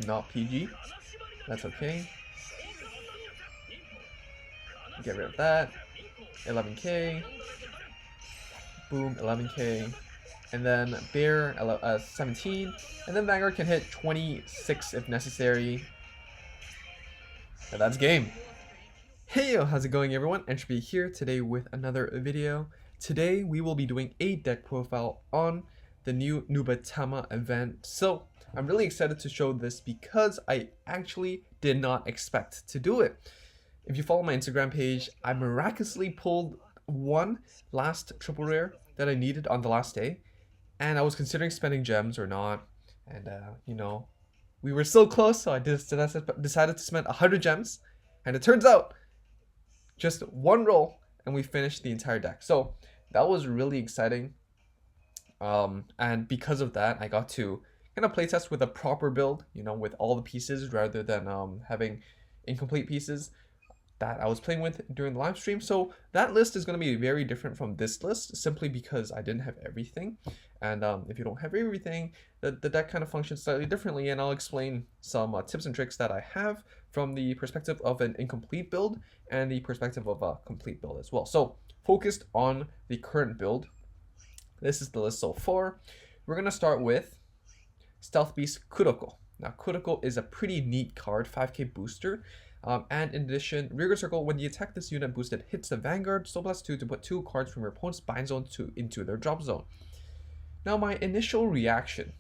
not PG. That's okay. Get rid of that. 11k. Boom, 11k. And then Bear, 17. And then Vanguard can hit 26 if necessary. And that's game. Hey yo, how's it going everyone? Entropy here today with another video. Today we will be doing a deck profile on the new Nubatama event. So I'm really excited to show this because I actually did not expect to do it. If you follow my Instagram page, I miraculously pulled one last triple rare that I needed on the last day. And I was considering spending gems or not. And you know, we were so close, so I decided to spend 100 gems. And it turns out just one roll and we finished the entire deck. So that was really exciting. And because of that, I got to kind of playtest with a proper build, you know, with all the pieces rather than having incomplete pieces that I was playing with during the live stream. So that list is going to be very different from this list simply because I didn't have everything. And if you don't have everything, the deck kind of functions slightly differently, and I'll explain some tips and tricks that I have from the perspective of an incomplete build and the perspective of a complete build as well. So focused on the current build, this is the list so far. We're going to start with Stealth Beast Kuroko. Now Kuroko is a pretty neat card, 5k booster. And in addition, Rearguard Circle, when the attack this unit boosted hits the Vanguard, so +2 to put 2 cards from your opponent's bind zone into their drop zone. Now my initial reaction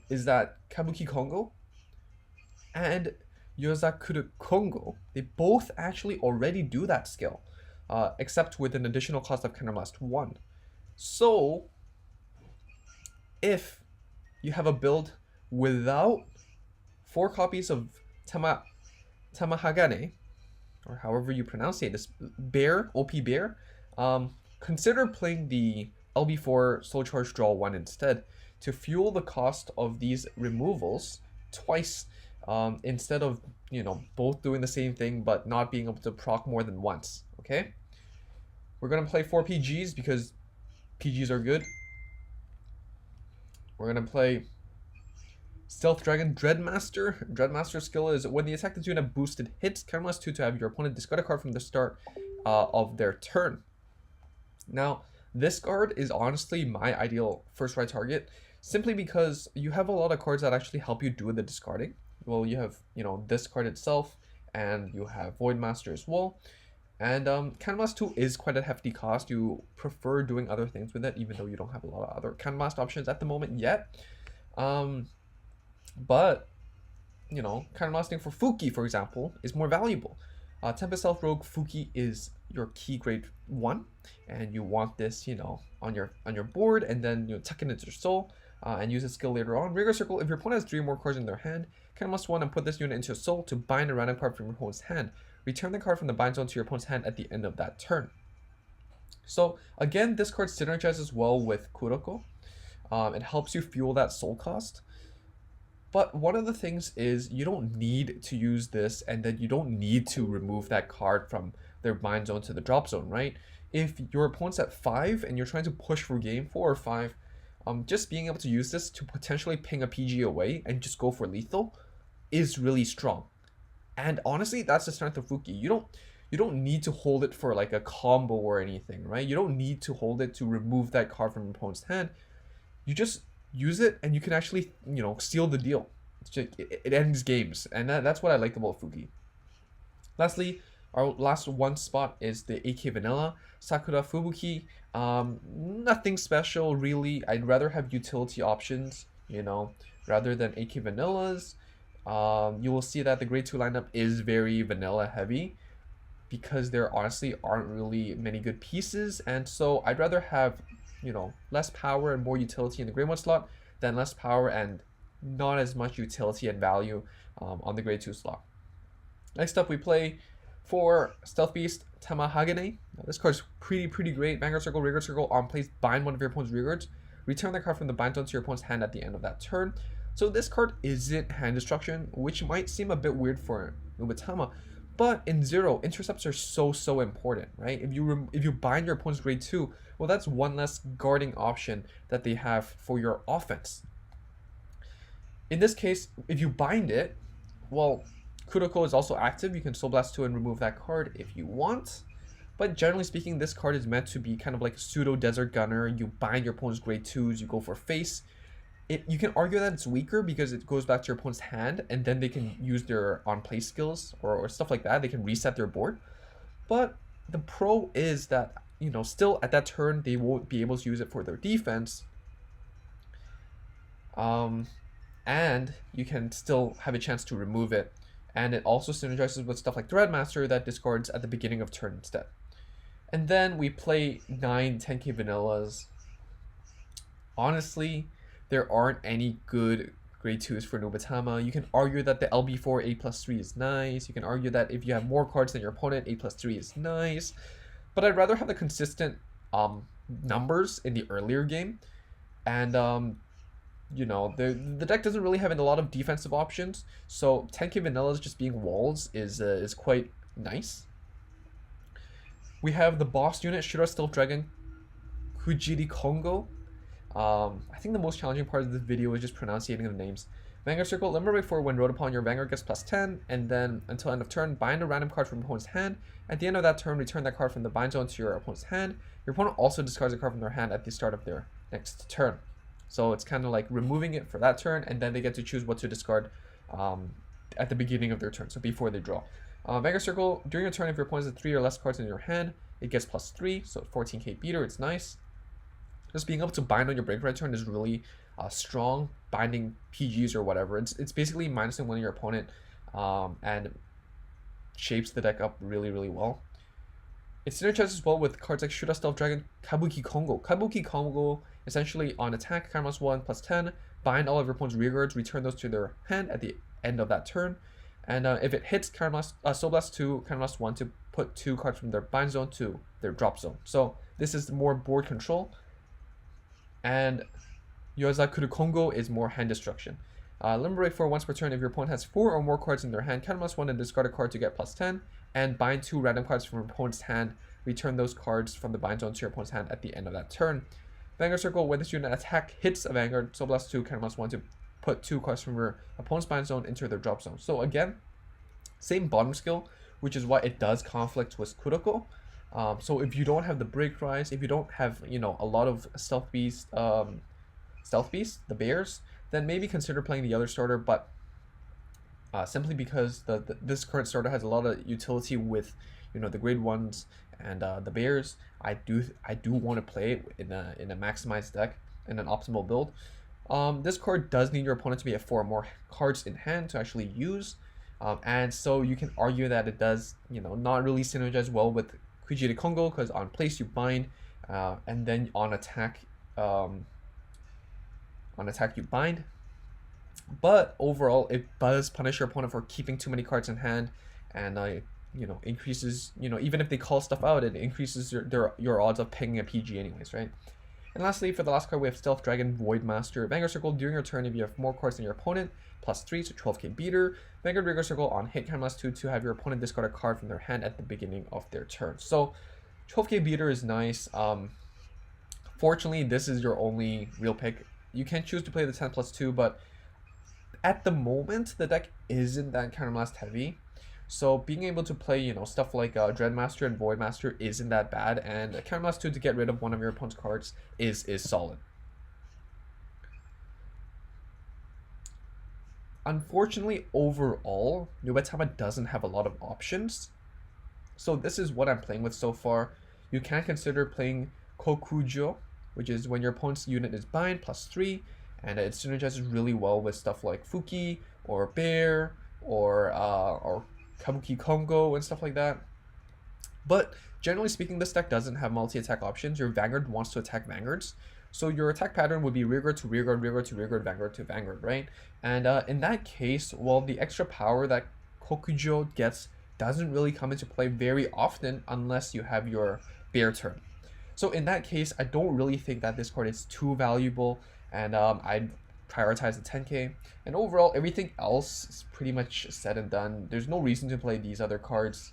is that KUJIRKONGO and KUJIRKONGO, they both actually already do that skill, except with an additional cost of Counterblast 1. So if you have a build without 4 copies of Tamahagane, or however you pronounce it, this bear, OP bear, consider playing the LB4 Soul Charge Draw 1 instead to fuel the cost of these removals twice, instead of, you know, both doing the same thing but not being able to proc more than once. Okay, we're gonna play 4 PGs because PGs are good. We're gonna play Stealth Dragon Dreadmaster. Dreadmaster skill is when the attack this unit boosted hits, +2 to have your opponent discard a card from the start of their turn. Now, this card is honestly my ideal first right target, simply because you have a lot of cards that actually help you do the discarding. Well, you have, you know, this card itself, and you have Voidmaster as well. And +2 is quite a hefty cost. You prefer doing other things with it, even though you don't have a lot of other Counterblast options at the moment yet. But, you know, counterblasting for Fuki, for example, is more valuable. Tempest Stealth Rogue Fuki is your key grade 1, and you want this, you know, on your board, and then you tuck it into your soul and use a skill later on. Rearguard Circle, if your opponent has 3 more cards in their hand, counterblast 1 and put this unit into a soul to bind a random card from your opponent's hand. Return the card from the bind zone to your opponent's hand at the end of that turn. So again, this card synergizes well with Kuroko. It helps you fuel that soul cost. But one of the things is you don't need to use this, and then you don't need to remove that card from their bind zone to the drop zone, right? If your opponent's at 5 and you're trying to push for game 4 or 5, just being able to use this to potentially ping a PG away and just go for lethal is really strong. And honestly, that's the strength of Fuki. You don't need to hold it for like a combo or anything, right? You don't need to hold it to remove that card from your opponent's hand. You just use it and you can actually, you know, seal the deal. It ends games, and that's what I like about Fuki. Lastly, our last one spot is the AK Vanilla Sakura Fubuki. Nothing special really. I'd rather have utility options, you know, rather than AK Vanillas. You will see that the grade 2 lineup is very vanilla heavy because there honestly aren't really many good pieces, and so I'd rather have, you know, less power and more utility in the grade 1 slot than less power and not as much utility and value on the grade 2 slot. Next up, we play for Stealth Beast Tamahagane. Now, this card's pretty great. Vanguard Circle, Rearguard Circle, on place, bind one of your opponent's rearguards. Return the card from the bind zone to your opponent's hand at the end of that turn. So this card isn't hand destruction, which might seem a bit weird for Nubatama, but in Zero, intercepts are so important, right? If you bind your opponent's grade 2, well, that's one less guarding option that they have for your offense. In this case, if you bind it, well, Kuroko is also active. You can Soul Blast 2 and remove that card if you want. But generally speaking, this card is meant to be kind of like a pseudo Desert Gunner. You bind your opponent's grade 2s, you go for face. You can argue that it's weaker because it goes back to your opponent's hand, and then they can use their on-play skills or stuff like that. They can reset their board. But the pro is that, you know, still at that turn, they won't be able to use it for their defense. And you can still have a chance to remove it. And it also synergizes with stuff like Threadmaster that discards at the beginning of turn instead. And then we play 9 10k vanillas. Honestly, there aren't any good grade 2s for Nubatama. You can argue that the LB4 8+3 is nice. You can argue that if you have more cards than your opponent, 8+3 is nice. But I'd rather have the consistent numbers in the earlier game. And you know, the deck doesn't really have a lot of defensive options, so 10k vanillas just being walls is quite nice. We have the boss unit, Shura Stealth Dragon, KUJIRKONGO. I think the most challenging part of this video is just pronouncing the names. Vanguard Circle, Limber Break 4, when rolled upon your Vanguard gets +10, and then until end of turn, bind a random card from your opponent's hand. At the end of that turn, return that card from the bind zone to your opponent's hand. Your opponent also discards a card from their hand at the start of their next turn. So it's kind of like removing it for that turn, and then they get to choose what to discard at the beginning of their turn, so before they draw. Vanguard Circle, during your turn, if your opponent has 3 or less cards in your hand, it gets +3, so 14k beater, it's nice. Just being able to bind on your break right turn is really strong. Binding PGs or whatever, it's basically minusing one of your opponent, and shapes the deck up really, really well. It synergizes as well with cards like Shura Stealth Dragon, KUJIRKONGO. KUJIRKONGO, essentially on attack, card +1, +10, bind all of your opponent's rear guards, return those to their hand at the end of that turn. And if it hits, Soul Blast 2, card +1 to put 2 cards from their bind zone to their drop zone. So this is more board control. And KUJIRKONGO is more hand destruction. Limber Break 4 once per turn. If your opponent has 4 or more cards in their hand, card +1 and discard a card to get +10, and bind 2 random cards from your opponent's hand. Return those cards from the bind zone to your opponent's hand at the end of that turn. Vanguard Circle, when this unit attack hits a Vanguard, Soul Blast 2, card +1 to put 2 cards from your opponent's bind zone into their drop zone. So again, same bottom skill, which is why it does conflict with Kuroko. So if you don't have the break rise, if you don't have, you know, a lot of stealth beast, the bears, then maybe consider playing the other starter. But simply because this current starter has a lot of utility with, you know, the grade 1s and the bears, I do want to play it in a maximized deck in an optimal build. This card does need your opponent to be at 4 or more cards in hand to actually use, and so you can argue that it does, you know, not really synergize well with KUJIRKONGO, because on place you bind, and then on attack you bind. But overall, it does punish your opponent for keeping too many cards in hand, and you know, increases, you know, even if they call stuff out, it increases your odds of picking a PG anyways, right? And lastly, for the last card, we have Stealth Dragon Voidmaster. Vanguard Circle, during your turn, if you have more cards than your opponent, +3, so 12k beater. Vanguard Rigor Circle, on hit, card +2 to have your opponent discard a card from their hand at the beginning of their turn. So 12k beater is nice. Fortunately, this is your only real pick. You can choose to play the 10+2, but at the moment, the deck isn't that counterblast heavy. So being able to play, you know, stuff like Dreadmaster and Voidmaster isn't that bad, and counterblast 2 to get rid of one of your opponent's cards is solid. Unfortunately, overall, Nubatama doesn't have a lot of options. So this is what I'm playing with so far. You can consider playing Kokujo, which is when your opponent's unit is bind +3, and it synergizes really well with stuff like Fuki or Bear or KUJIRKONGO and stuff like that. But generally speaking, this deck doesn't have multi-attack options. Your Vanguard wants to attack Vanguards. So your attack pattern would be rearguard to rearguard, rearguard to rearguard, Vanguard to Vanguard, right? And in that case, well, the extra power that Kokujo gets doesn't really come into play very often unless you have your Bear turn. So in that case, I don't really think that this card is too valuable, and I'd prioritize the 10k. And overall, everything else is pretty much said and done. There's no reason to play these other cards,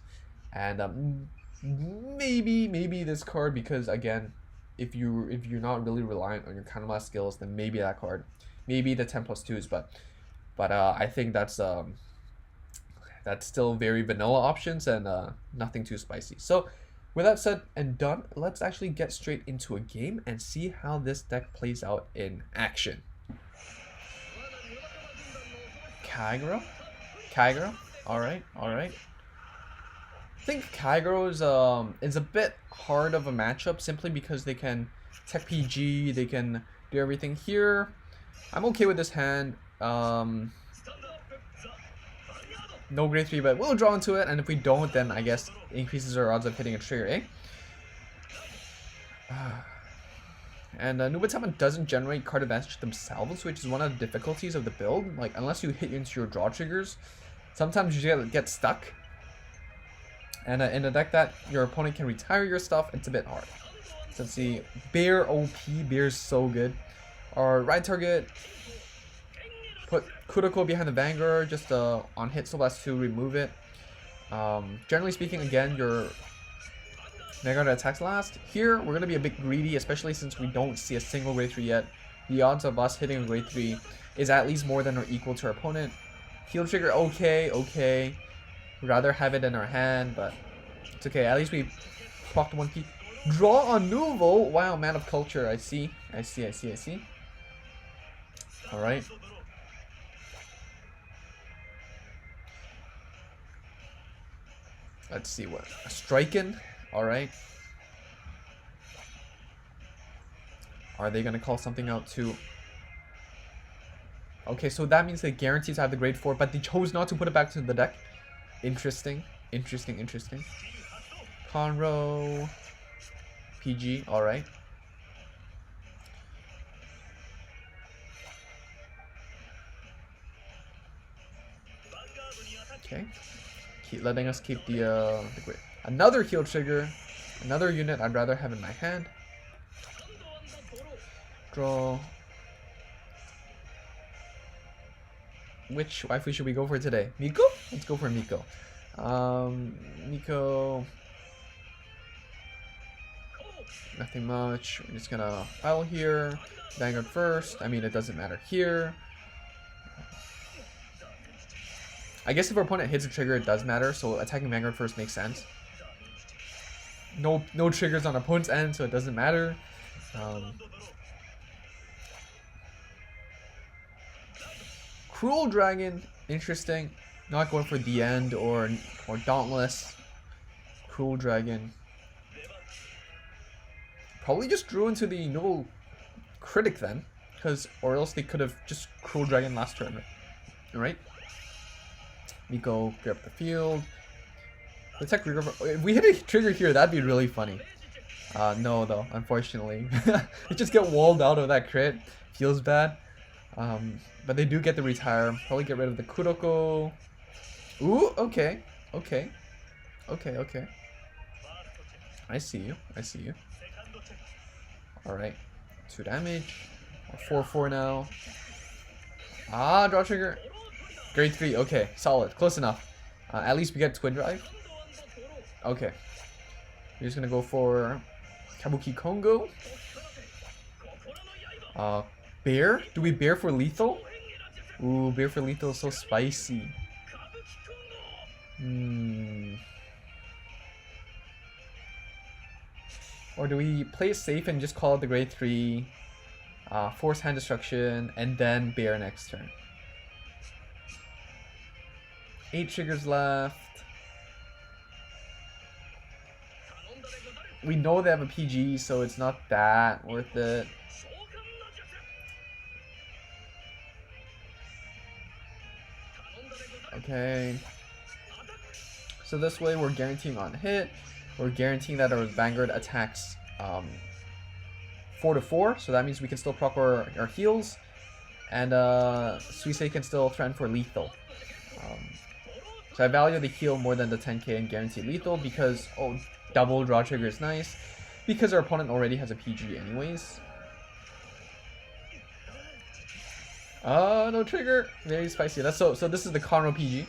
and maybe this card, because again, if you're not really reliant on your counterblast skills, then maybe that card, maybe the 10+2s. But But I think that's still very vanilla options and nothing too spicy. So with that said and done, let's actually get straight into a game and see how this deck plays out in action. Kagero? Kagero? Alright, alright. I think Kagero is a bit hard of a matchup simply because they can tech PG, they can do everything here. I'm okay with this hand. No grade 3, but we'll draw into it, and if we don't, then I guess it increases our odds of hitting a trigger, eh? And Nubatama doesn't generate card advantage themselves, which is one of the difficulties of the build. Like, unless you hit into your draw triggers, sometimes you just get stuck. And in a deck that your opponent can retire your stuff, it's a bit hard. So let's see, Bear OP, Bear's so good. Our right target, put Kuroko behind the Vanguard, just on hit so as to remove it. Generally speaking, again, your Vanguard attacks last. Here, we're going to be a bit greedy, especially since we don't see a single grade 3 yet. The odds of us hitting a grade 3 is at least more than or equal to our opponent. Heal trigger, okay, okay. We'd rather have it in our hand, but it's okay. At least we procced 1P. Draw on Nuvo. Wow, Man of Culture. I see. Alright. Let's see what. A Striken. Alright. Are they going to call something out too? Okay, so that means they guarantee to have the grade 4, but they chose not to put it back to the deck. Interesting. Conro. PG. Alright. Okay. Keep letting us keep the grade. Another heal trigger. Another unit I'd rather have in my hand. Draw. Which waifu should we go for today? Miko? Let's go for Miko. Miko. Nothing much. We're just gonna file here. Vanguard first. I mean, it doesn't matter here. I guess if our opponent hits a trigger, it does matter. So attacking Vanguard first makes sense. No triggers on opponent's end, so it doesn't matter. Cruel Dragon, interesting. Not going for the end or Dauntless. Cruel Dragon. Probably just drew into the Noble Critic then, or else they could have just Cruel Dragon last turn, right? Miko clear up the field. Protect recover. If we hit a trigger here, that'd be really funny. No though, unfortunately. It just get walled out of that crit. Feels bad. But they do get the retire. Probably get rid of the Kuroko. Ooh, okay. I see you. Alright. 2 damage. 4/4 now. Ah, draw trigger. Grade 3, okay. Solid. Close enough. At least we get Twin Drive. Okay. We're just gonna go for Kabuki Kongo. Bear? Do we bear for lethal? Ooh, bear for lethal is so spicy. Or do we play it safe and just call it the grade 3, force hand destruction, and then bear next turn? 8 triggers left. We know they have a PG, so it's not that worth it. Okay. So this way we're guaranteeing on hit. We're guaranteeing that our Vanguard attacks 4/4. So that means we can still proc our heals. And Suisei can still threaten for lethal. So I value the heal more than the 10k and guarantee lethal because, oh, double draw trigger is nice. Because our opponent already has a PG anyways. No trigger. Very spicy. That's so this is the Conro PG.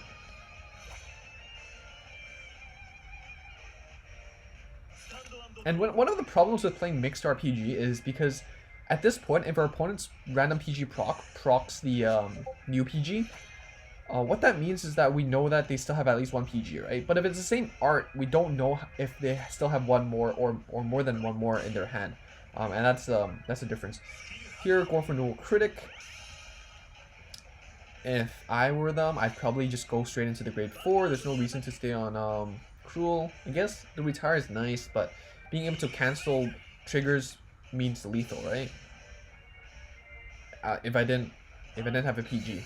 And one of the problems with playing mixed RPG is because at this point, if our opponent's random PG procs the new PG, what that means is that we know that they still have at least one PG, right? But if it's the same art, we don't know if they still have one more or more than one more in their hand, and that's the difference. Here, going for no critic. If I were them, I'd probably just go straight into the grade 4. There's no reason to stay on cruel. I guess the retire is nice, but being able to cancel triggers means lethal, right? If I didn't have a PG.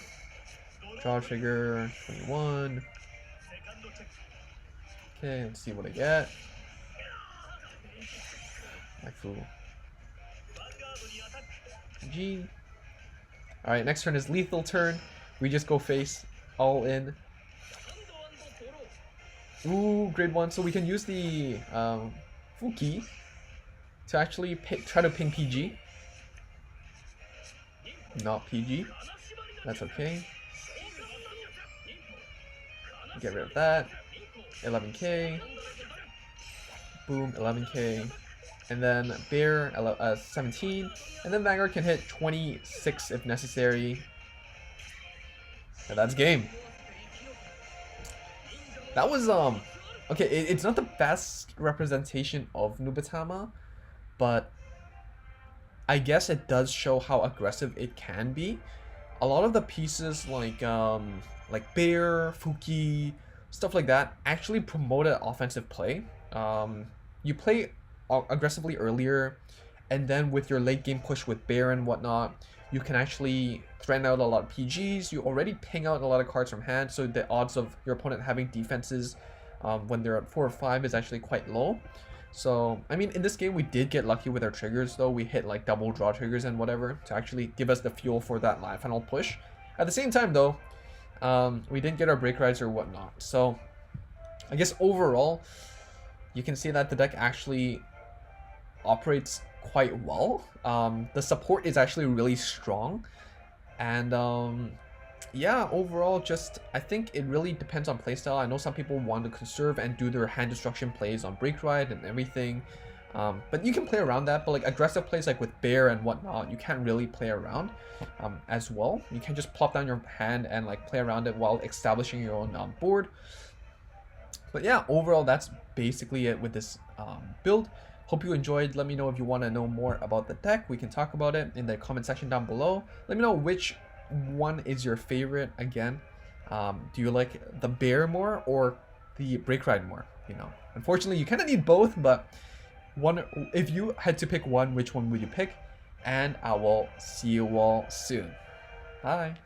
Draw trigger 21. Okay, let's see what I get. My fool. G. Alright, next turn is lethal turn. We just go face all in. Ooh, grade 1. So we can use the Fuki to actually try to ping PG. Not PG. That's okay. Get rid of that. 11k. Boom, 11k. And then Bear, 17. And then Vanguard can hit 26 if necessary. And that's game. That was, okay, it's not the best representation of Nubatama, but I guess it does show how aggressive it can be. A lot of the pieces like Bear, Fuki, stuff like that actually promoted offensive play. You play aggressively earlier, and then with your late game push with Bear and whatnot, you can actually threaten out a lot of PGs. You already ping out a lot of cards from hand, so the odds of your opponent having defenses when they're at 4 or 5 is actually quite low. So, I mean, in this game, we did get lucky with our triggers, though. We hit, like, double draw triggers and whatever to actually give us the fuel for that final push. At the same time, though, we didn't get our break rides or whatnot. So, I guess overall, you can see that the deck actually operates quite well. The support is actually really strong. And, yeah, overall, just I think it really depends on playstyle. I know some people want to conserve and do their hand destruction plays on break ride and everything, but you can play around that. But like aggressive plays like with Bear and whatnot, you can't really play around as well. You can just plop down your hand and like play around it while establishing your own board. But yeah, overall that's basically it with this build. Hope you enjoyed. Let me know if you want to know more about the deck. We can talk about it in the comment section down below. Let me know which one is your favorite again. Do you like the Bear more or the break ride more? You know, unfortunately you kind of need both, but one, if you had to pick one, which one would you pick? And I will see you all soon. Bye.